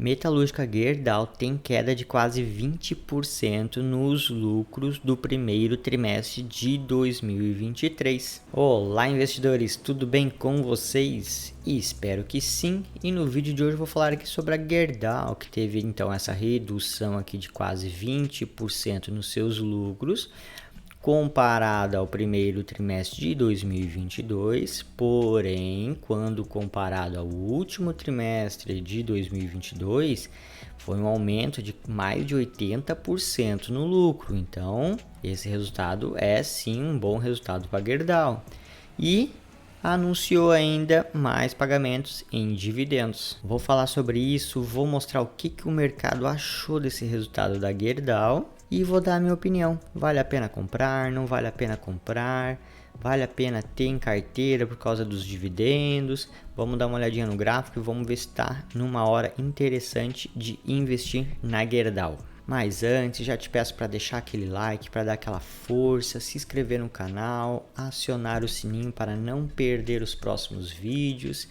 Metalúrgica Gerdau tem queda de quase 20% nos lucros do primeiro trimestre de 2023. Olá, investidores, tudo bem com vocês? Espero que sim. E no vídeo de hoje eu vou falar aqui sobre a Gerdau, que teve então essa redução aqui de quase 20% nos seus lucros, comparado ao primeiro trimestre de 2022, porém, quando comparado ao último trimestre de 2022, foi um aumento de mais de 80% no lucro. Então, esse resultado é sim um bom resultado para a Gerdau. E anunciou ainda mais pagamentos em dividendos. Vou falar sobre isso, vou mostrar o que o mercado achou desse resultado da Gerdau e vou dar a minha opinião. Vale a pena comprar? Não vale a pena comprar? Vale a pena ter em carteira por causa dos dividendos? Vamos dar uma olhadinha no gráfico e vamos ver se está numa hora interessante de investir na Gerdau. Mas antes, já te peço para deixar aquele like, para dar aquela força, se inscrever no canal, acionar o sininho para não perder os próximos vídeos.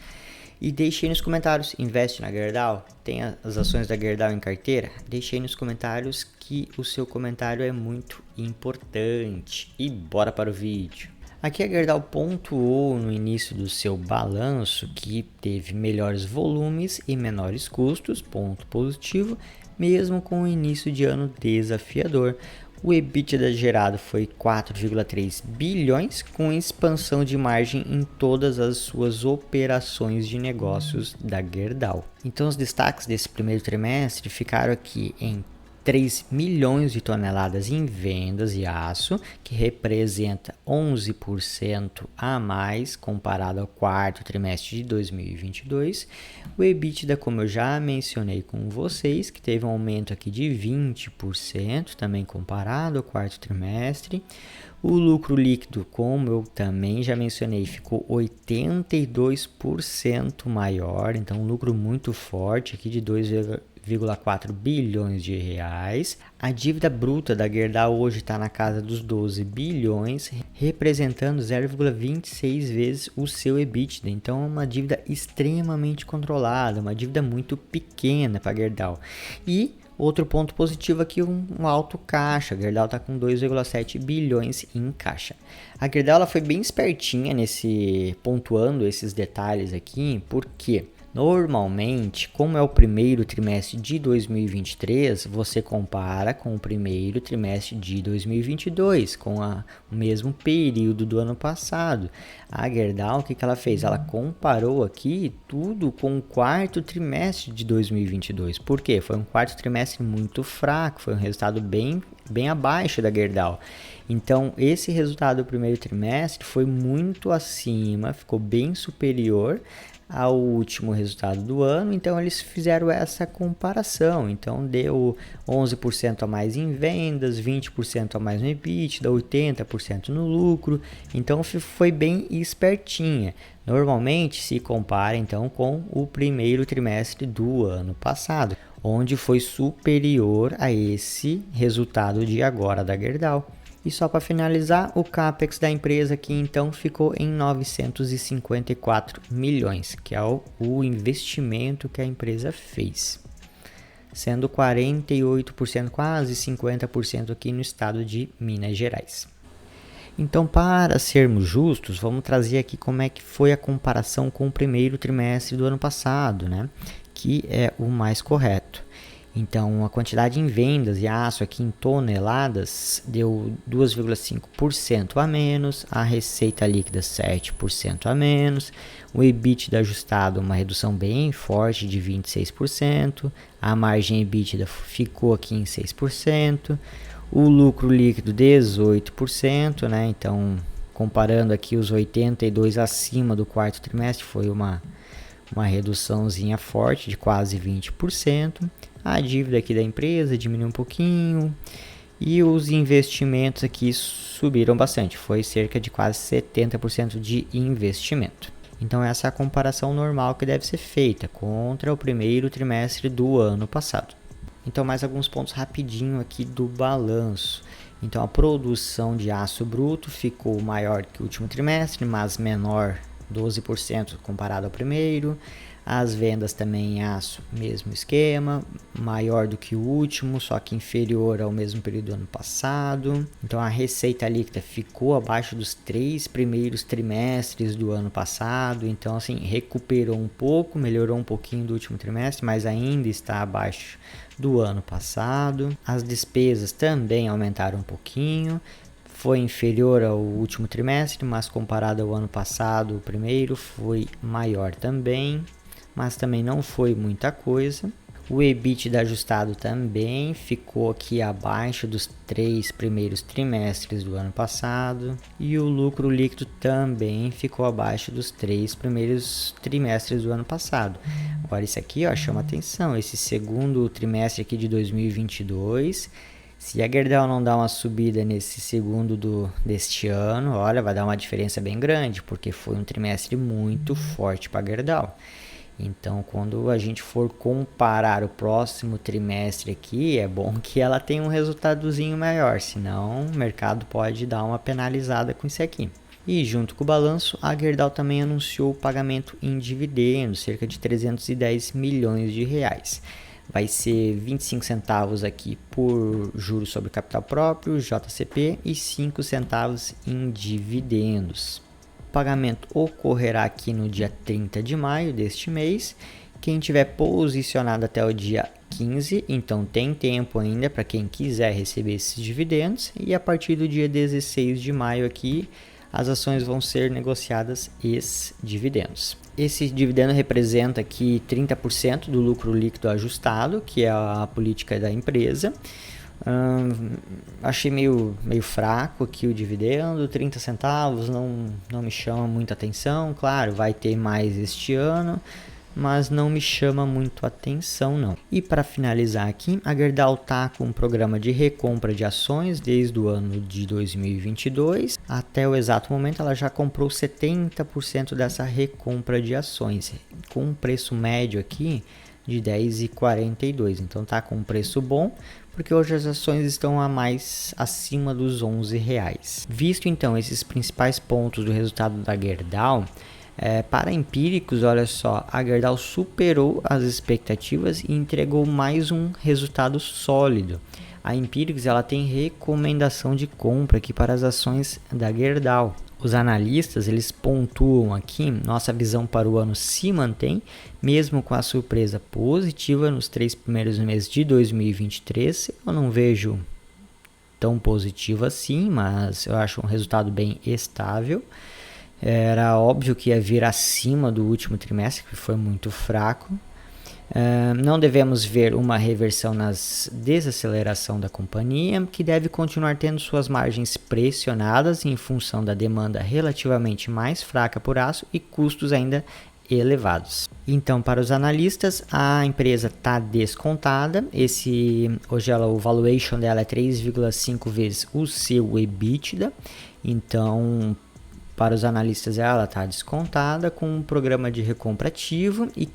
E deixe aí nos comentários, investe na Gerdau? Tem as ações da Gerdau em carteira? Deixe aí nos comentários que o seu comentário é muito importante. E bora para o vídeo. Aqui a Gerdau pontuou no início do seu balanço que teve melhores volumes e menores custos, ponto positivo, mesmo com o início de ano desafiador. O EBITDA gerado foi 4,3 bilhões, com expansão de margem em todas as suas operações de negócios da Gerdau. Então os destaques desse primeiro trimestre ficaram aqui em 3 milhões de toneladas em vendas de aço, que representa 11% a mais comparado ao quarto trimestre de 2022. O EBITDA, como eu já mencionei com vocês, que teve um aumento aqui de 20%, também comparado ao quarto trimestre. O lucro líquido, como eu também já mencionei, ficou 82% maior, então um lucro muito forte aqui de 2,4 bilhões de reais. A dívida bruta da Gerdau hoje está na casa dos 12 bilhões, representando 0,26 vezes o seu EBITDA. Então é uma dívida extremamente controlada, uma dívida muito pequena para a Gerdau. E outro ponto positivo aqui, um alto caixa. A Gerdau está com 2,7 bilhões em caixa. A Gerdau ela foi bem espertinha pontuando esses detalhes aqui, porque normalmente, como é o primeiro trimestre de 2023, você compara com o primeiro trimestre de 2022, com o mesmo período do ano passado. A Gerdau, o que ela fez? Ela comparou aqui tudo com o quarto trimestre de 2022. Por quê? Foi um quarto trimestre muito fraco, foi um resultado bem abaixo da Gerdau. Então, esse resultado do primeiro trimestre foi muito acima, ficou bem superior ao último resultado do ano, então eles fizeram essa comparação, então deu 11% a mais em vendas, 20% a mais no EBITDA, 80% no lucro, então foi bem espertinha. Normalmente se compara então com o primeiro trimestre do ano passado, onde foi superior a esse resultado de agora da Gerdau. E só para finalizar, o CAPEX da empresa aqui então ficou em 954 milhões, que é o investimento que a empresa fez, sendo 48%, quase 50% aqui no estado de Minas Gerais. Então, para sermos justos, vamos trazer aqui como é que foi a comparação com o primeiro trimestre do ano passado, né? Que é o mais correto. Então, a quantidade em vendas de aço aqui em toneladas deu 2,5% a menos, a receita líquida 7% a menos, o EBITDA ajustado uma redução bem forte de 26%, a margem EBITDA ficou aqui em 6%, o lucro líquido 18%, né? Então, comparando aqui os 82 acima do quarto trimestre, foi uma reduçãozinha forte de quase 20%. A dívida aqui da empresa diminuiu um pouquinho e os investimentos aqui subiram bastante, foi cerca de quase 70% de investimento. Então essa é a comparação normal que deve ser feita contra o primeiro trimestre do ano passado. Então mais alguns pontos rapidinho aqui do balanço. Então a produção de aço bruto ficou maior que o último trimestre, mas menor 12% comparado ao primeiro. As vendas também em aço, mesmo esquema, maior do que o último, só que inferior ao mesmo período do ano passado. Então a receita líquida ficou abaixo dos 3 primeiros trimestres do ano passado. Então assim, recuperou um pouco, melhorou um pouquinho do último trimestre, mas ainda está abaixo do ano passado. As despesas também aumentaram um pouquinho. Foi inferior ao último trimestre, mas comparado ao ano passado, o primeiro foi maior também, mas também não foi muita coisa. O EBITDA ajustado também ficou aqui abaixo dos 3 primeiros trimestres do ano passado. E o lucro líquido também ficou abaixo dos 3 primeiros trimestres do ano passado. Agora isso aqui chama atenção, esse segundo trimestre aqui de 2022... Se a Gerdau não dá uma subida nesse segundo deste ano, olha, vai dar uma diferença bem grande, porque foi um trimestre muito forte para a Gerdau. Então, quando a gente for comparar o próximo trimestre aqui, é bom que ela tenha um resultadozinho maior, senão o mercado pode dar uma penalizada com isso aqui. E junto com o balanço, a Gerdau também anunciou o pagamento em dividendos, cerca de 310 milhões de reais. Vai ser 25 centavos aqui por juros sobre capital próprio, JCP, e 5 centavos em dividendos. O pagamento ocorrerá aqui no dia 30 de maio deste mês. Quem tiver posicionado até o dia 15, então tem tempo ainda para quem quiser receber esses dividendos. E a partir do dia 16 de maio aqui, as ações vão ser negociadas ex-dividendos. Esse dividendo representa aqui 30% do lucro líquido ajustado, que é a política da empresa. Achei meio fraco aqui o dividendo, 30 centavos não me chama muita atenção. Claro, vai ter mais este ano, mas não me chama muito atenção não. E para finalizar aqui, a Gerdau está com um programa de recompra de ações desde o ano de 2022. Até o exato momento ela já comprou 70% dessa recompra de ações, com um preço médio aqui de R$ 10,42. Então tá com um preço bom, porque hoje as ações estão acima dos R$ 11. Visto então esses principais pontos do resultado da Gerdau, para empíricos, olha só, a Gerdau superou as expectativas e entregou mais um resultado sólido. A Empíricos ela tem recomendação de compra aqui para as ações da Gerdau. Os analistas eles pontuam aqui, nossa visão para o ano se mantém, mesmo com a surpresa positiva nos 3 primeiros meses de 2023. Eu não vejo tão positivo assim, mas eu acho um resultado bem estável. Era óbvio que ia vir acima do último trimestre, que foi muito fraco. Não devemos ver uma reversão na desaceleração da companhia, que deve continuar tendo suas margens pressionadas em função da demanda relativamente mais fraca por aço e custos ainda elevados. Então, para os analistas, a empresa está descontada. Hoje o valuation dela é 3,5 vezes o seu EBITDA. Então, para os analistas, ela está descontada com um programa de recompra ativo e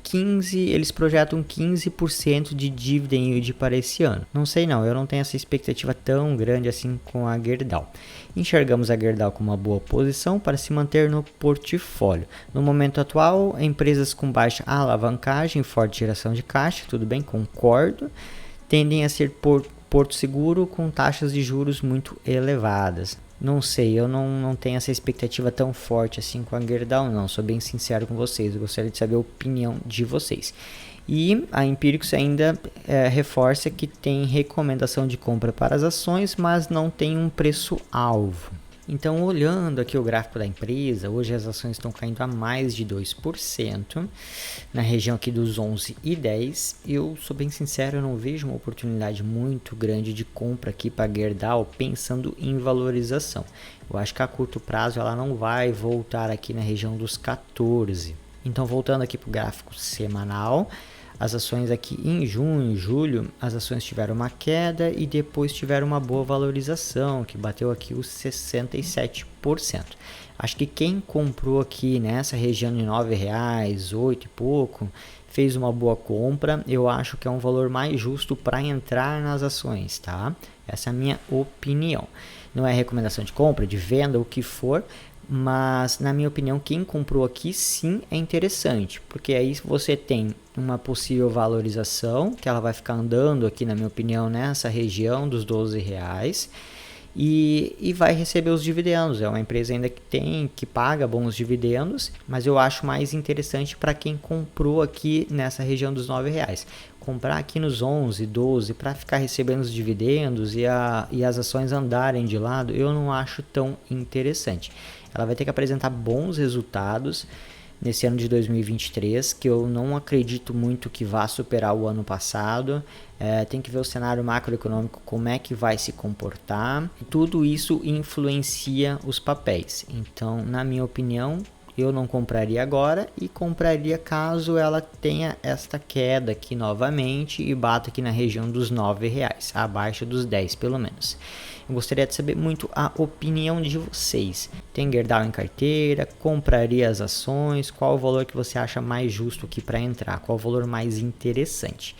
eles projetam 15% de dividend yield para esse ano. Não sei não, eu não tenho essa expectativa tão grande assim com a Gerdau. Enxergamos a Gerdau com uma boa posição para se manter no portfólio. No momento atual, empresas com baixa alavancagem, forte geração de caixa, tudo bem, concordo, tendem a ser porto seguro com taxas de juros muito elevadas. Não sei, eu não tenho essa expectativa tão forte assim com a Gerdau, não. Sou bem sincero com vocês, eu gostaria de saber a opinião de vocês. E a Empíricos ainda reforça que tem recomendação de compra para as ações, mas não tem um preço-alvo. Então, olhando aqui o gráfico da empresa, hoje as ações estão caindo a mais de 2%, na região aqui dos 11,10. Eu sou bem sincero, eu não vejo uma oportunidade muito grande de compra aqui para a Gerdau, pensando em valorização. Eu acho que a curto prazo ela não vai voltar aqui na região dos 14. Então, voltando aqui para o gráfico semanal, as ações aqui em junho e julho, as ações tiveram uma queda e depois tiveram uma boa valorização, que bateu aqui os 67%. Acho que quem comprou aqui nessa região de R$ 9,00, 8 e pouco, fez uma boa compra. Eu acho que é um valor mais justo para entrar nas ações, tá? Essa é a minha opinião. Não é recomendação de compra, de venda, o que for, mas na minha opinião, quem comprou aqui sim é interessante, porque aí você tem uma possível valorização, que ela vai ficar andando aqui, na minha opinião, nessa região dos R$ 12, e vai receber os dividendos. É uma empresa ainda que paga bons dividendos, mas eu acho mais interessante para quem comprou aqui nessa região dos R$ 9. Comprar aqui nos 11, 12 para ficar recebendo os dividendos e as ações andarem de lado, eu não acho tão interessante. Ela vai ter que apresentar bons resultados nesse ano de 2023, que eu não acredito muito que vá superar o ano passado. Tem que ver o cenário macroeconômico, como é que vai se comportar. Tudo isso influencia os papéis. Então, na minha opinião, eu não compraria agora e compraria caso ela tenha esta queda aqui novamente e bata aqui na região dos R$ 9, abaixo dos 10 pelo menos. Eu gostaria de saber muito a opinião de vocês. Tem Gerdau em carteira? Compraria as ações? Qual o valor que você acha mais justo aqui para entrar? Qual o valor mais interessante?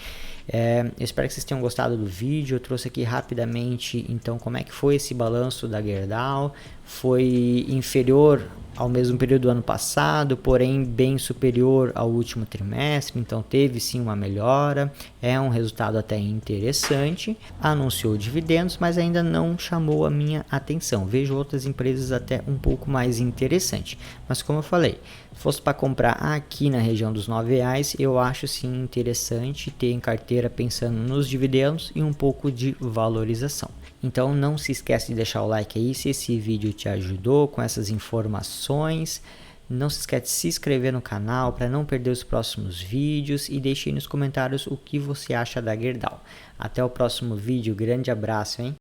Eu espero que vocês tenham gostado do vídeo. Eu trouxe aqui rapidamente, então, como é que foi esse balanço da Gerdau. Foi inferior ao mesmo período do ano passado, porém bem superior ao último trimestre, então teve sim uma melhora, é um resultado até interessante. Anunciou dividendos, mas ainda não chamou a minha atenção. Vejo outras empresas até um pouco mais interessantes, mas como eu falei, se fosse para comprar aqui na região dos R$ 9, eu acho sim interessante ter em carteira pensando nos dividendos e um pouco de valorização. Então não se esquece de deixar o like aí se esse vídeo te ajudou com essas informações. Não se esquece de se inscrever no canal para não perder os próximos vídeos e deixe aí nos comentários o que você acha da Gerdau. Até o próximo vídeo, grande abraço, hein?